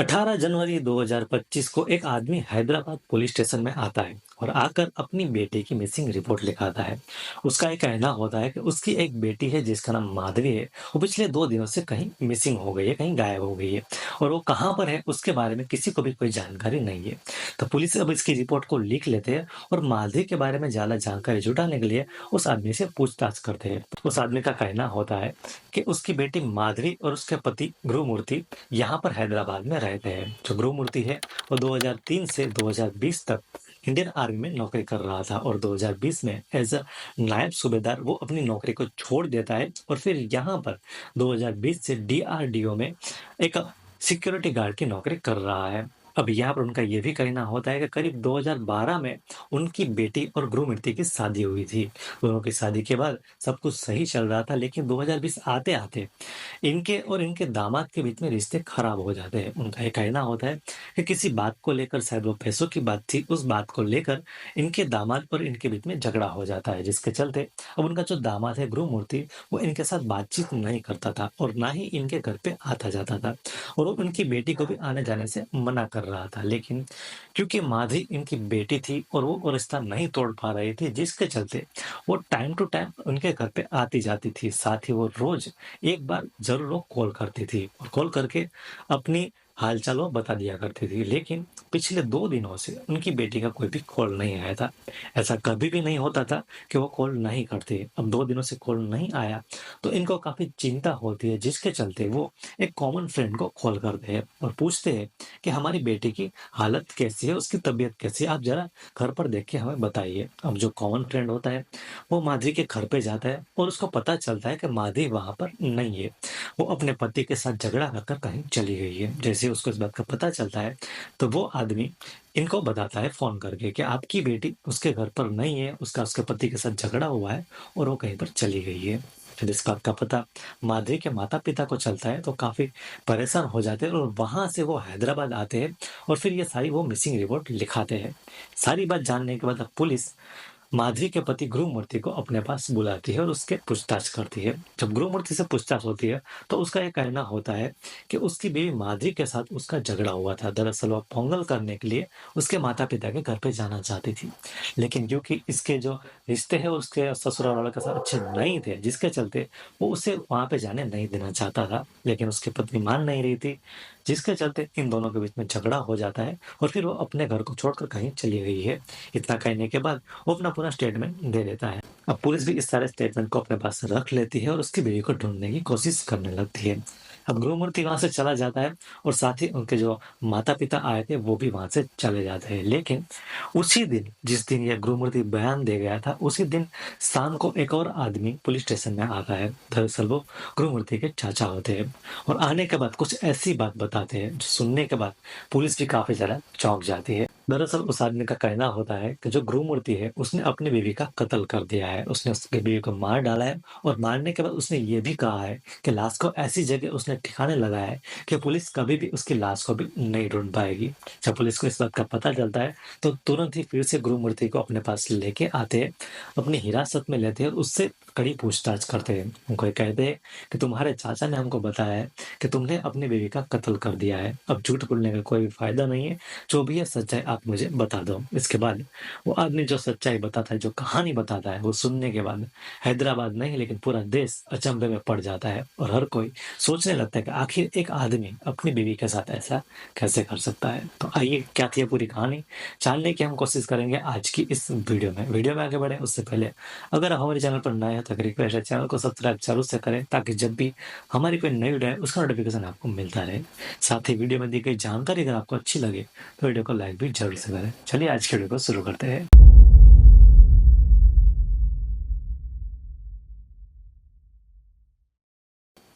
18 जनवरी 2025 को एक आदमी हैदराबाद पुलिस स्टेशन में आता है और आकर अपनी बेटे की मिसिंग रिपोर्ट लिखाता है। उसका ये कहना होता है कि उसकी एक बेटी है जिसका नाम माधवी है। वो पिछले 2 दिनों से कहीं मिसिंग हो गई है, कहीं गायब हो गई है और वो कहाँ पर है उसके बारे में किसी को भी कोई जानकारी नहीं है। तो पुलिस अब इसकी रिपोर्ट को लिख लेते हैं और माधवी के बारे में ज्यादा जानकारी जुटाने के लिए उस आदमी से पूछताछ करते हैं। उस आदमी का कहना होता है कि उसकी बेटी माधवी और उसके पति गुरुमूर्ति यहाँ पर हैदराबाद में रहते हैं। जो गुरुमूर्ति है वो 2003 से 2020 तक इंडियन आर्मी में नौकरी कर रहा था और 2020 में एज अ नायब सूबेदार वो अपनी नौकरी को छोड़ देता है और फिर यहाँ पर 2020 से डीआरडीओ में एक सिक्योरिटी गार्ड की नौकरी कर रहा है। अब यहाँ पर उनका ये भी कहना होता है कि करीब 2012 में उनकी बेटी और गुरुमूर्ति की शादी हुई थी। दोनों की शादी के बाद सब कुछ सही चल रहा था, लेकिन 2020 आते आते इनके और इनके दामाद के बीच में रिश्ते खराब हो जाते हैं। उनका ये कहना होता है कि किसी बात को लेकर, शायद वो पैसों की बात थी, उस बात को लेकर इनके दामाद और इनके बीच में झगड़ा हो जाता है, जिसके चलते अब उनका जो दामाद है गुरुमूर्ति वो इनके साथ बातचीत नहीं करता था और ना ही इनके घर पे आता जाता था और वो उनकी बेटी को भी आने जाने से मना कर रहा था। लेकिन क्योंकि माधवी इनकी बेटी थी और वो रिश्ता नहीं तोड़ पा रही थी, जिसके चलते वो टाइम टू टाइम उनके घर पे आती जाती थी। साथ ही वो रोज एक बार जरूर वो कॉल करती थी और कॉल करके अपनी हालचाल वो बता दिया करती थी। लेकिन पिछले 2 दिनों से उनकी बेटी का कोई भी कॉल नहीं आया था। ऐसा कभी भी नहीं होता था कि वो कॉल नहीं करती। अब 2 दिनों से कॉल नहीं आया तो इनको काफी चिंता होती है, जिसके चलते वो एक कॉमन फ्रेंड को कॉल करते हैं और पूछते हैं कि हमारी बेटी की हालत कैसी है, उसकी तबीयत कैसी है, आप जरा घर पर देख के हमें बताइए। अब जो कॉमन फ्रेंड होता है वो माधवी के घर पे जाता है और उसको पता चलता है कि माधवी वहां पर नहीं है। वो अपने पति के साथ झगड़ा कर कहीं चली गई है। जैसे ही उसको इस बात का पता चलता है तो वो आदमी इनको बताता है फोन करके कि आपकी बेटी उसके घर पर नहीं है, उसका उसके पति के साथ झगड़ा हुआ है और वो कहीं पर चली गई है। जब इस बात का पता माधवी के माता पिता को चलता है तो काफी परेशान हो जाते हैं और वहां से वो हैदराबाद आते हैं और फिर ये सारी वो मिसिंग रिपोर्ट लिखाते हैं। सारी बात जानने के बाद अब पुलिस माधवी के पति गुरुमूर्ति को अपने पास बुलाती है और उसके पूछताछ करती है। जब गुरुमूर्ति से पूछताछ होती है तो उसका ये कहना होता है कि उसकी बीवी माधवी के साथ उसका झगड़ा हुआ था। दरअसल वो पोंगल करने के लिए उसके माता पिता के घर पे जाना चाहती थी, लेकिन क्योंकि इसके जो रिश्ते हैं उसके ससुराल वालों के साथ अच्छे नहीं थे, जिसके चलते वो उसे वहां पे जाने नहीं देना चाहता था। लेकिन उसकी पत्नी मान नहीं रही थी, जिसके चलते इन दोनों के बीच में झगड़ा हो जाता है और फिर वो अपने घर को छोड़कर कहीं चली गई है। इतना कहने के बाद वो अपना पूरा स्टेटमेंट दे देता है। अब पुलिस भी इस सारे स्टेटमेंट को अपने पास रख लेती है और उसकी बीवी को ढूंढने की कोशिश करने लगती है। अब गुरुमूर्ति वहां से चला जाता है और साथ ही उनके जो माता पिता आए थे वो भी वहां से चले जाते हैं। लेकिन उसी दिन, जिस दिन यह गुरुमूर्ति बयान दे गया था, उसी दिन शाम को एक और आदमी पुलिस स्टेशन में आता है। दरअसल वो गुरुमूर्ति के चाचा होते हैं और आने के बाद कुछ ऐसी बात बताते हैं जो सुनने के बाद पुलिस भी काफी ज्यादा चौंक जाती है। दरअसल उस आदमी का कहना होता है कि जो गुरुमूर्ति है उसने अपनी बीवी का कत्ल कर दिया है। उसने उसकी बीवी को मार डाला है और मारने के बाद उसने ये भी कहा है कि लाश को ऐसी जगह उसने ठिकाने लगाया है कि पुलिस कभी भी उसकी लाश को भी नहीं ढूंढ पाएगी। जब पुलिस को इस बात का पता चलता है तो तुरंत ही फिर से गुरुमूर्ति को अपने पास लेके आते हैं, अपनी हिरासत में लेते हैं और उससे कड़ी पूछताछ करते हैं। उनको ये कहते हैं कि तुम्हारे चाचा ने हमको बताया है कि तुमने अपनी बीवी का कत्ल कर दिया है। अब झूठ बोलने का कोई भी फायदा नहीं है, जो भी है सच्चाई आप मुझे बता दो। इसके बाद वो आदमी जो सच्चाई बताता है, जो कहानी बताता है, वो सुनने के बाद हैदराबाद नहीं लेकिन पूरा देश अचंभे में पड़ जाता है और हर कोई सोचने लगता है कि आखिर एक आदमी अपनी बीवी के साथ ऐसा कैसे कर सकता है। तो आइए, क्या थी ये पूरी कहानी, जानने की हम कोशिश करेंगे आज की इस वीडियो में आगे बढ़े उससे पहले अगर आप हमारे चैनल पर नए हैं तो एक रिक्वेस्ट है, चैनल को सब्सक्राइब जरूर से करें ताकि जब भी हमारी कोई नई वीडियो है उसका नोटिफिकेशन आपको मिलता रहे। साथ ही वीडियो में दी गई जानकारी अगर आपको अच्छी लगे तो वीडियो को लाइक भी जरूर से करें। चलिए आज के वीडियो को शुरू करते हैं।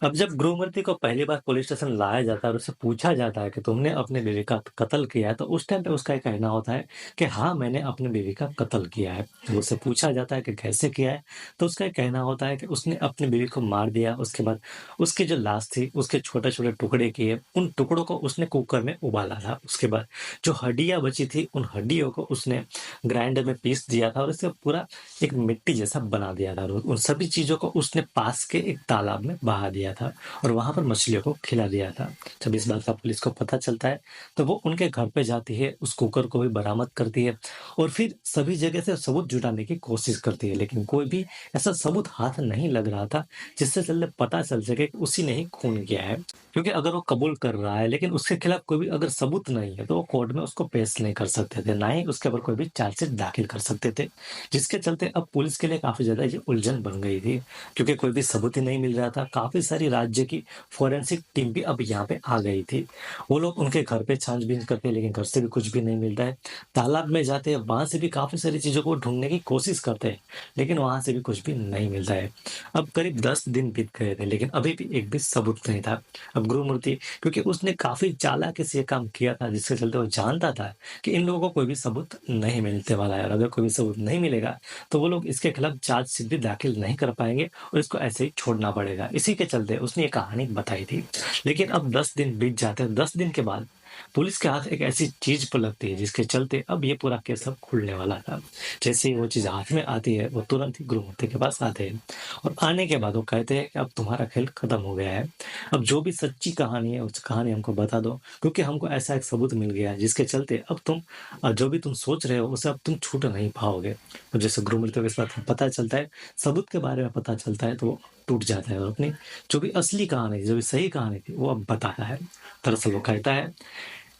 अब जब गुरुमूर्ति को पहली बार पुलिस स्टेशन लाया जाता है और उससे पूछा जाता है कि तुमने अपने बीवी का कत्ल किया है, तो उस टाइम पे उसका ये कहना होता है कि हाँ, मैंने अपनी बीवी का कत्ल किया है। जब उससे पूछा जाता है कि कैसे किया है, तो उसका ये कहना होता है कि उसने अपनी बीवी को मार दिया। उसके बाद उसकी जो लाश थी उसके छोटे छोटे टुकड़े किए, उन टुकड़ों को उसने कुकर में उबाला था। उसके बाद जो हड्डियां बची थी उन हड्डियों को उसने ग्राइंडर में पीस दिया था और इसे पूरा एक मिट्टी जैसा बना दिया था। और उन सभी चीजों को उसने पास के एक तालाब में बहा दिया था और वहाँ पर मछलियों को खिला दिया था। जब इस बात का पुलिस को पता चलता है, तो वो उनके घर पे जाती है, उस कुकर को भी बरामद करती है और फिर सभी जगह से सबूत जुटाने की कोशिश करती है, लेकिन कोई भी ऐसा सबूत हाथ नहीं लग रहा था, जिससे चलते पता चल सके कि उसी ने ही खून किया है। क्योंकि अगर वो कबूल कर रहा है, लेकिन उसके खिलाफ कोई भी अगर सबूत नहीं है, तो वो कोर्ट में उसको पेश नहीं कर सकते थे, ना ही उसके ऊपर कोई भी चार्जशीट दाखिल कर सकते थे। जिसके चलते अब पुलिस के लिए काफ़ी ज़्यादा ये उलझन बन गई थी, क्योंकि कोई भी सबूत ही नहीं मिल रहा था। काफ़ी सारी राज्य की फोरेंसिक टीम भी अब यहाँ पे आ गई थी। वो लोग उनके घर पे छानबीन करते हैं, लेकिन घर से भी कुछ भी नहीं मिलता है। तालाब में जाते हैं, वहाँ से भी काफ़ी सारी चीज़ों को ढूँढने की कोशिश करते हैं, लेकिन वहाँ से भी कुछ भी नहीं मिलता है। अब करीब 10 दिन बीत गए थे, लेकिन अभी भी एक भी सबूत नहीं था। अब गुरुमूर्ति, क्योंकि उसने काफ़ी चालाकी से ये काम किया था, जिसके चलते वो जानता था कि इन लोगों को कोई भी सबूत नहीं मिलने वाला है, और अगर कोई भी सबूत नहीं मिलेगा, तो वो लोग इसके खिलाफ चार्जशीट भी दाखिल नहीं कर पाएँगे और इसको ऐसे ही छोड़ना पड़ेगा। इसी के चलते उसने ये कहानी बताई थी। लेकिन अब 10 दिन बीत जाते हैं, 10 दिन के बाद पुलिस के हाथ एक ऐसी चीज़ पलकती है, जिसके चलते अब ये पूरा केस अब खुलने वाला था। जैसे ही वो चीज़ हाथ में आती है, वो तुरंत ही गुरुमूर्ति के पास आते हैं और आने के बाद वो कहते हैं कि अब तुम्हारा खेल खत्म हो गया है। अब जो भी सच्ची कहानी है, उस कहानी हमको बता दो, क्योंकि हमको ऐसा एक सबूत मिल गया है, जिसके चलते अब तुम जो भी तुम सोच रहे हो, उसे अब तुम छूट नहीं पाओगे। अब जैसे गुरुमूर्ति को इस बात का पता चलता है, सबूत के बारे में पता चलता है, तो वो टूट जाता है और अपनी जो भी असली कहानी थी, जो भी सही कहानी थी, वो अब बताता है। दरअसल वो कहता है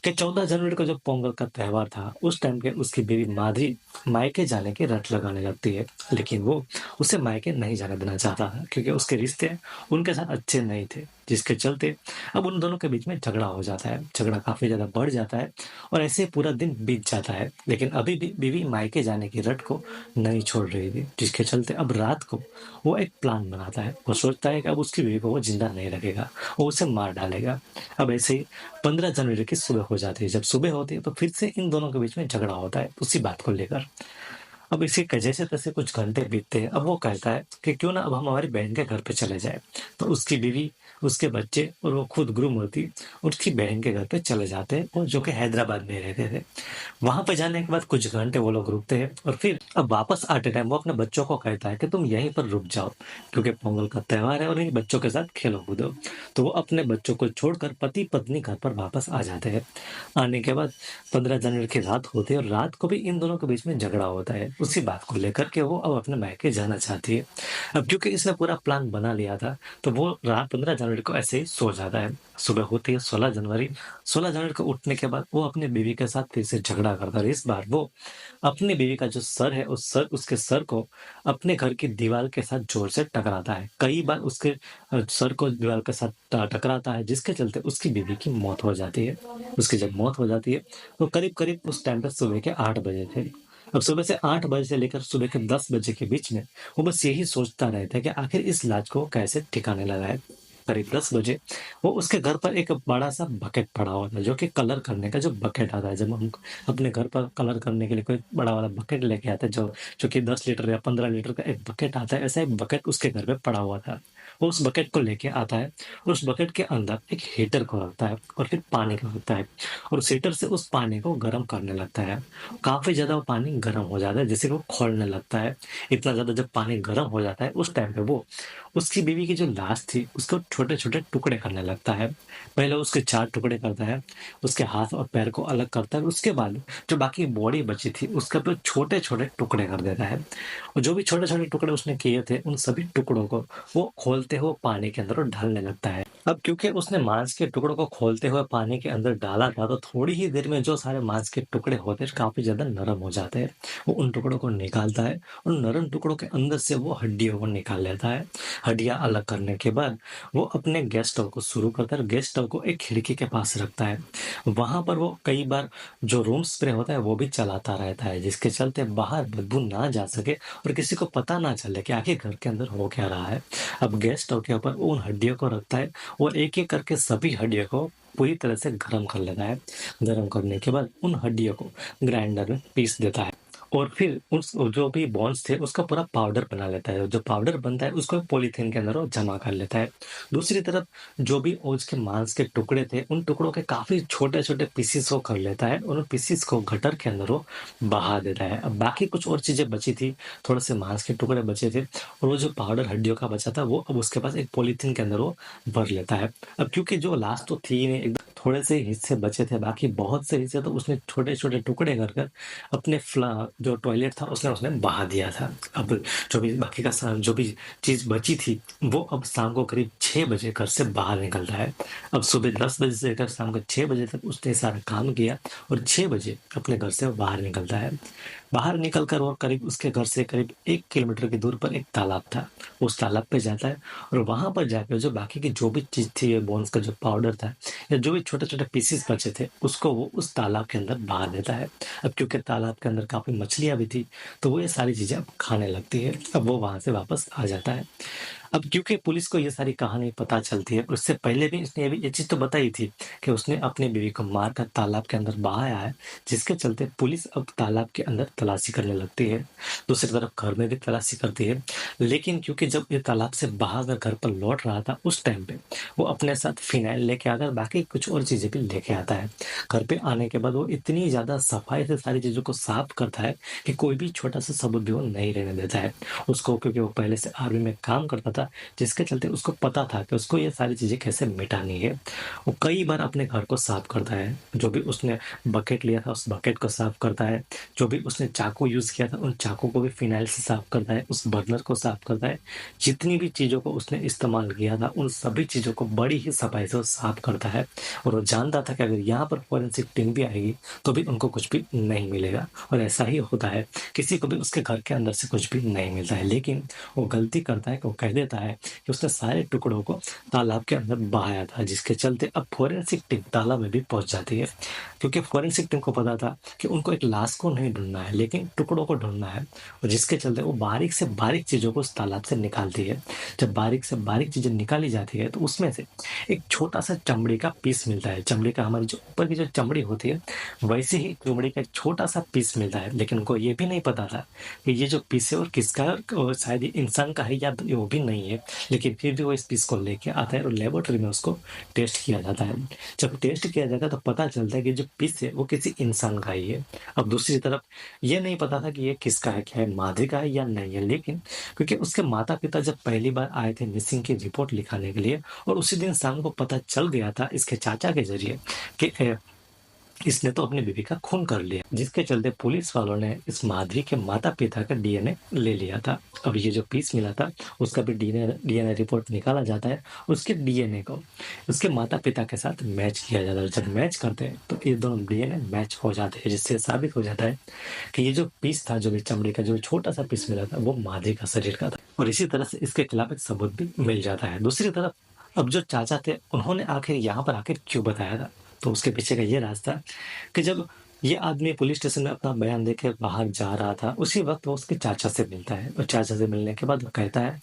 कि 14 जनवरी को जब पोंगल का त्योहार था, उस टाइम पे उसकी बीवी माधवी मायके जाने की रट लगाने लगती है, लेकिन वो उसे मायके नहीं जाने देना चाहता था, क्योंकि उसके रिश्ते उनके साथ अच्छे नहीं थे, जिसके चलते अब उन दोनों के बीच में झगड़ा हो जाता है। झगड़ा काफ़ी ज़्यादा बढ़ जाता है और ऐसे ही पूरा दिन बीत जाता है, लेकिन अभी भी बीवी मायके जाने की रट को नहीं छोड़ रही थी, जिसके चलते अब रात को वो एक प्लान बनाता है। वो सोचता है कि अब उसकी बीवी को वो जिंदा नहीं रखेगा, वो उसे मार डालेगा। अब ऐसे ही 15 जनवरी की सुबह हो जाती है। जब सुबह होती है, तो फिर से इन दोनों के बीच में झगड़ा होता है उसी बात को लेकर। अब इसी के जैसे-तैसे कुछ घंटे बीतते हैं। अब वो कहता है कि क्यों ना अब हम हमारी बहन के घर पे चले जाएँ। तो उसकी बीवी, उसके बच्चे और वो खुद गुरुमूर्ति उसकी बहन के घर पे चले जाते हैं, और जो कि हैदराबाद में रहते थे। वहाँ पे जाने के बाद कुछ घंटे वो लोग रुकते हैं और फिर अब वापस आते टाइम वो अपने बच्चों को कहता है कि तुम यहीं पर रुक जाओ, क्योंकि पोंगल का त्योहार है और इन बच्चों के साथ खेलो कूदो। तो वो अपने बच्चों को छोड़कर पति पत्नी घर पर वापस आ जाते हैं। आने के बाद 15 जनवरी की रात होती है और रात को भी इन दोनों के बीच में झगड़ा होता है, उसी बात को लेकर के वो अब अपने मायके जाना चाहती है। अब क्योंकि इसने पूरा प्लान बना लिया था, तो वो रात 15 जनवरी को ऐसे ही सो जाता है। सुबह होती है 16 जनवरी। 16 जनवरी को उठने के बाद वो अपनी बीवी के साथ फिर से झगड़ा करता है। इस बार वो अपनी बीवी का जो सर है, उसके सर को अपने घर की दीवार के साथ जोर से टकराता है। कई बार उसके सर को दीवार के साथ टकराता है, जिसके चलते उसकी बीवी की मौत हो जाती है। उसकी जब मौत हो जाती है, तो करीब-करीब उस टाइम पे सुबह के 8 बजे थे। अब सुबह से 8 बजे से लेकर सुबह के 10 बजे के बीच में वो बस यही सोचता रहता है कि आखिर इस लाश को कैसे ठिकाने लगाए। करीब 10 बजे वो उसके घर पर एक बड़ा-सा बकेट पड़ा हुआ था, जो कि कलर करने का जो बकेट आता है, जब हम अपने घर पर कलर करने के लिए कोई बड़ा वाला बकेट लेके आते हैं, जो कि 10 लीटर या 15 लीटर का एक बकेट आता है, ऐसा एक बकेट उसके घर पे पड़ा हुआ था। वो उस बकेट को लेके आता है और उस बकेट के अंदर एक हीटर को रखता है और फिर पानी को रखता है और उस हीटर से उस पानी को गर्म करने लगता है। काफ़ी ज़्यादा वो पानी गर्म हो जाता है, जिससे वो खौलने लगता है। इतना ज़्यादा जब पानी गर्म हो जाता है, उस टाइम पे वो उसकी बीवी की जो लाश थी, उसको छोटे-छोटे टुकड़े करने लगता है। पहले उसके 4 टुकड़े करता है, उसके हाथ और पैर को अलग करता है, उसके बाद जो बाकी बॉडी बची थी, उसके ऊपर छोटे-छोटे टुकड़े कर देता है। और जो भी छोटे-छोटे टुकड़े उसने किए थे, उन सभी टुकड़ों को वो खोलते हुए पानी के अंदर वो डालने लगता है। अब क्योंकि उसने मांस के टुकड़ों को खोलते हुए पानी के अंदर डाला था, तो थोड़ी ही देर में जो सारे मांस के टुकड़े होते हैं, काफ़ी ज़्यादा नरम हो जाते हैं। वो उन टुकड़ों को निकालता है और नरम टुकड़ों के अंदर से वो हड्डियों को निकाल लेता है। हड्डियाँ अलग करने के बाद वो अपने गैस स्टोव को शुरू करता है और गैस स्टोव को एक खिड़की के पास रखता है। वहाँ पर वो कई बार जो रूम स्प्रे होता है, वो भी चलाता रहता है, जिसके चलते बाहर बदबू ना जा सके और किसी को पता ना चले कि आखिर घर के अंदर हो क्या रहा है। अब गैस स्टोव के ऊपर वो उन हड्डियों को रखता है और एक-एक करके सभी हड्डियों को पूरी तरह से गरम कर लेता है। गरम करने के बाद उन हड्डियों को ग्राइंडर में पीस देता है और फिर उस जो भी बॉन्ड्स थे उसका पूरा पाउडर बना लेता है। जो पाउडर बनता है उसको पॉलीथीन के अंदर वो जमा कर लेता है। दूसरी तरफ जो भी उसके मांस के टुकड़े थे, उन टुकड़ों के काफ़ी छोटे-छोटे पीसेस वो कर लेता है और उन पीसेस को गटर के अंदर वो बहा देता है। अब बाकी कुछ और चीज़ें बची थी, थोड़े-से मांस के टुकड़े बचे थे और वो जो पाउडर हड्डियों का बचा था वो अब उसके पास एक पॉलीथीन के अंदर वो भर लेता है। अब क्योंकि जो लाश तो थी ही नहीं, एकदम थोड़े से ही हिस्से बचे थे, बाकी बहुत से हिस्से तो उसने छोटे-छोटे टुकड़े कर कर अपने जो टॉयलेट था उसमें उसने बहा दिया था। अब जो भी बाकी का जो भी चीज़ बची थी, वो अब शाम को करीब 6 बजे घर से बाहर निकलता है। अब सुबह 10 बजे से लेकर शाम को 6 बजे तक उसने सारा काम किया और 6 बजे अपने घर से वो बाहर निकलता है। बाहर निकल कर वो करीब उसके घर से करीब 1 किलोमीटर की दूर पर एक तालाब था। उस तालाब पे जाता है और वहाँ पर जाके जो बाकी की जो भी चीज़ थी, ये बोन्स का जो पाउडर था या जो भी छोटे-छोटे पीसेस बचे थे, उसको वो उस तालाब के अंदर बहा देता है। अब क्योंकि तालाब के अंदर काफ़ी मछलियाँ भी थी, तो वो ये सारी चीज़ें अब खाने लगती है। अब वो वहाँ से वापस आ जाता है। अब क्योंकि पुलिस को ये सारी कहानी पता चलती है, उससे पहले भी इसने ये चीज़ तो बताई थी कि उसने अपनी बीवी को मारकर तालाब के अंदर बहाया है, जिसके चलते पुलिस अब तालाब के अंदर तलाशी करने लगती है। दूसरी तरफ घर में भी तलाशी करती है, लेकिन क्योंकि जब ये तालाब से बहाकर घर पर लौट रहा था, उस टाइम पे वो अपने साथ फ़िनाइल लेके आता है, बाकी कुछ और चीज़ें भी लेके आता है। घर पे आने के बाद वो इतनी ज़्यादा सफाई से सारी चीज़ों को साफ करता है कि कोई भी छोटा-सा सबूत भी वो नहीं रहने देता है। उसको क्योंकि वो पहले से आर्मी में काम करता था, जिसके चलते उसको पता था कि उसको ये सारी चीज़ें कैसे मिटानी है। वो कई बार अपने घर को साफ करता है, जो भी उसने बकेट लिया था उस बकेट को साफ करता है, जो भी उसने चाकू यूज़ किया था उन चाकू को भी फ़िनाइल से साफ करता है, उस बर्नर को साफ करता है। जितनी भी चीज़ों को उसने इस्तेमाल किया था उन सभी चीज़ों को बड़ी ही सफाई से वो साफ करता है और वो जानता था कि अगर यहाँ पर फोरेंसिक टीम भी आएगी तो भी उनको कुछ भी नहीं मिलेगा और ऐसा ही होता है। किसी को भी उसके घर के अंदर से कुछ भी नहीं मिलता है, लेकिन वो गलती करता है कि वो कह देता है कि उसने सारे टुकड़ों को तालाब के अंदर बहाया था, जिसके चलते अब फोरेंसिक टीम तालाब में भी पहुंच जाती है। क्योंकि फोरेंसिक टीम को पता था कि उनको एक लाश को नहीं ढूंढना है, लेकिन टुकड़ों को ढूंढना है और जिसके चलते वो बारीक से बारीक चीज़ों को उस तालाब से निकालती है। जब बारीक से बारीक चीज़ें निकाली जाती है तो उसमें से एक छोटा-सा चमड़ी का पीस मिलता है। चमड़ी का हमारी जो ऊपर की जो चमड़ी होती है, वैसे ही चमड़ी का एक छोटा-सा पीस मिलता है, लेकिन उनको ये भी नहीं पता था कि ये जो पीस है और किसका है और शायद ये इंसान का है या वो भी नहीं है। लेकिन फिर भी वो इस पीस को लेके आता है और लेबोरेटरी में उसको टेस्ट किया जाता है। जब टेस्ट किया जाता है तो पता चलता है कि जो पीस है वो किसी इंसान का ही है। अब दूसरी तरफ ये नहीं पता था कि ये किसका है, क्या है माधवी का है या नहीं है, लेकिन क्योंकि उसके माता-पिता जब पहली बार आए थे मिसिंग की रिपोर्ट लिखाने के लिए और उसी दिन शाम को पता चल गया था इसके चाचा के ज़रिए कि इसने तो अपनी बीवी का खून कर लिया, जिसके चलते पुलिस वालों ने इस माधवी के माता-पिता का डीएनए ले लिया था। अब ये जो पीस मिला था, उसका भी डीएनए डीएनए रिपोर्ट निकाला जाता है। उसके डीएनए को उसके माता-पिता के साथ मैच किया जाता है। जब मैच करते हैं, तो ये दोनों डीएनए मैच हो जाते हैं, जिससे साबित हो जाता है कि ये जो पीस था, जो भी चमड़ी का जो छोटा-सा पीस मिला था, वो माधवी का शरीर का था और इसी तरह से इसके खिलाफ एक सबूत भी मिल जाता है। दूसरी तरफ अब जो चाचा थे, उन्होंने आखिर यहाँ पर आखिर क्यों बताया था? तो उसके पीछे का ये राज था कि जब ये आदमी पुलिस स्टेशन में अपना बयान देके बाहर जा रहा था, उसी वक़्त वो उसके चाचा से मिलता है और चाचा से मिलने के बाद वो कहता है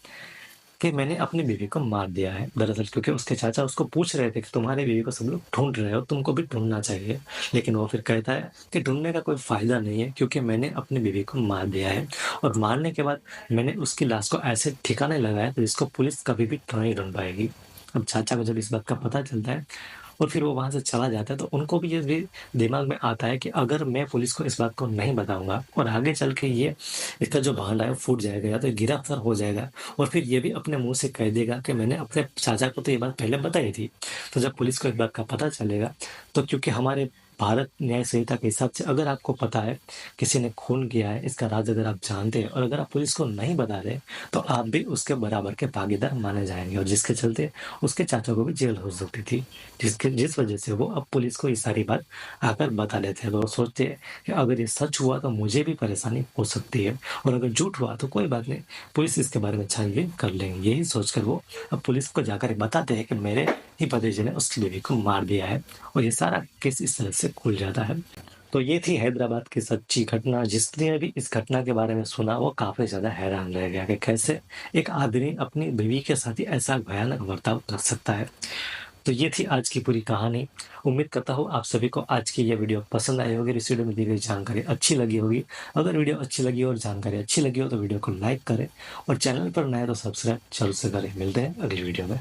कि मैंने अपनी बीवी को मार दिया है। दरअसल क्योंकि उसके चाचा उसको पूछ रहे थे कि तुम्हारी बीवी को सब लोग ढूँढ रहे हो, तुमको भी ढूँढना चाहिए। लेकिन वो फिर कहता है कि ढूँढने का कोई फ़ायदा नहीं है क्योंकि मैंने अपनी बीवी को मार दिया है और मारने के बाद मैंने उसकी लाश को ऐसे ठिकाने लगाया तो जिसको पुलिस कभी भी नहीं ढूँढ पाएगी। अब चाचा को जब इस बात का पता चलता है और फिर वो वहाँ से चला जाता है, तो उनको भी ये भी दिमाग में आता है कि अगर मैं पुलिस को इस बात को नहीं बताऊँगा और आगे चल के ये इसका जो भांडा है वो फूट जाएगा या तो ये गिरफ्तार हो जाएगा और फिर ये भी अपने मुँह से कह देगा कि मैंने अपने चाचा को तो ये बात पहले बताई थी। तो जब पुलिस को इस बात का पता चलेगा, तो क्योंकि हमारे भारत न्याय संहिता के हिसाब से अगर आपको पता है किसी ने खून किया है, इसका राज अगर आप जानते हैं और अगर आप पुलिस को नहीं बता रहे, तो आप भी उसके बराबर के भागीदार माने जाएँगे और जिसके चलते उसके चाचा को भी जेल हो सकती थी। जिस वजह से वो अब पुलिस को ये सारी बात आकर बता देते हैं। तो वो सोचते हैं कि अगर ये सच हुआ तो मुझे भी परेशानी हो सकती है और अगर झूठ हुआ तो कोई बात नहीं, पुलिस इसके बारे में छानबीन कर लेंगे। यही सोचकर वो अब पुलिस को जाकर बताते हैं कि मेरे ही भतीजे ने उसकी बीवी को मार दिया है और ये सारा केस इस तरह से खुल जाता है। तो ये थी हैदराबाद की सच्ची घटना। जिसने भी इस घटना के बारे में सुना वो काफ़ी ज़्यादा हैरान रह गया कि कैसे एक आदमी अपनी बीवी के साथ ही ऐसा भयानक बर्ताव कर सकता है। तो ये थी आज की पूरी कहानी। उम्मीद करता हूँ आप सभी को आज की ये वीडियो पसंद आई होगी और इस वीडियो में दी गई जानकारी अच्छी लगी होगी। अगर वीडियो अच्छी लगी हो और जानकारी अच्छी लगी हो तो वीडियो को लाइक करें और चैनल पर नए तो सब्सक्राइब जरूर से करें। मिलते हैं अगली वीडियो में।